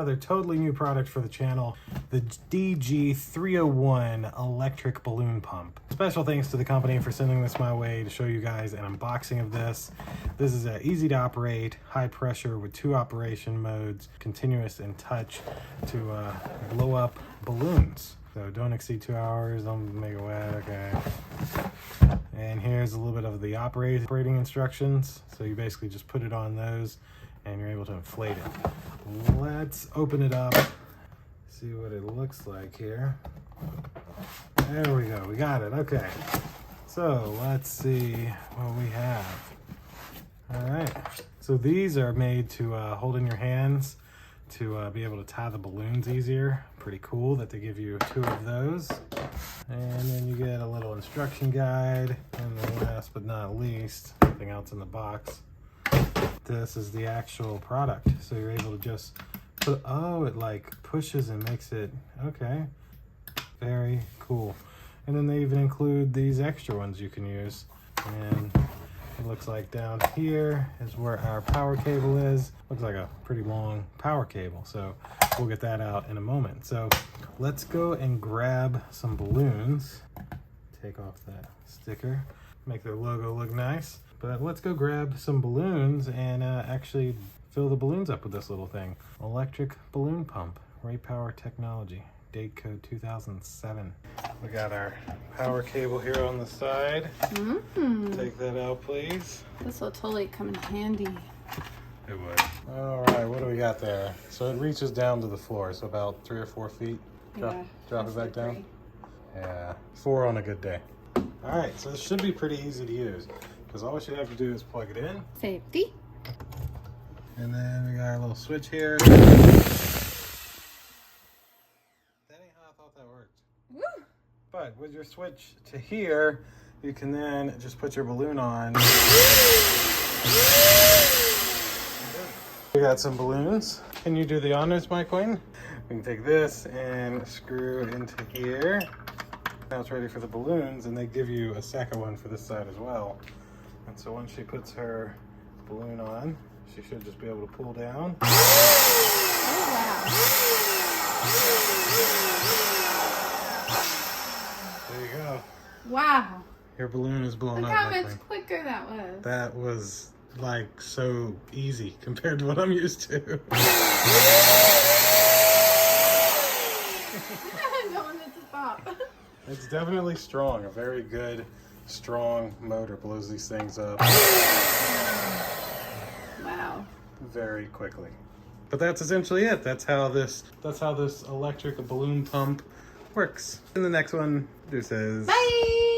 Another totally new product for the channel, the DG301 electric balloon pump. Special thanks to the company for sending this my way to show you guys an unboxing of this. This is easy to operate, high pressure with 2 operation modes, continuous and touch to blow up balloons. So don't exceed 2 hours, don't make it wet, okay. And here's a little bit of the operating instructions. So you basically just put it on those and you're able to inflate it. Let's open it up, see what it looks like here. There we go, we got it, okay. So let's see what we have. All right, so these are made to hold in your hands to be able to tie the balloons easier. Pretty cool that they give you 2 of those. And then you get a little instruction guide, and then last but not least, nothing else in the box. This is the actual product. So you're able to just put, oh, it like pushes and makes it, okay. Very cool. And then they even include these extra ones you can use. And it looks like down here is where our power cable is. Looks like a pretty long power cable. So we'll get that out in a moment. So let's go and grab some balloons. Take off that sticker, make their logo look nice. But let's go grab some balloons and actually fill the balloons up with this little thing. Electric balloon pump, Ray Power Technology, date code 2007. We got our power cable here on the side. Take that out, please. This will totally come in handy. It would. All right, what do we got there? So it reaches down to the floor, so about 3 or 4 feet. Drop it back down. 3. Yeah, 4 on a good day. All right, so this should be pretty easy to use, because all you have to do is plug it in. Safety. And then we got our little switch here. That ain't how I thought that worked. Woo! But with your switch to here, you can then just put your balloon on. We got some balloons. Can you do the honors, my queen? We can take this and screw it into here. Now it's ready for the balloons, and they give you a second one for this side as well. And so once she puts her balloon on, she should just be able to pull down. Oh, There you go. wow. Your balloon is blown Look up. how much quicker that was. That was like so easy compared to what I'm used to. No one needs to stop. It's definitely strong. A very good, strong motor blows these things up. Wow. Very quickly. But that's essentially it. That's how this electric balloon pump works. In the next one, deuces. Bye!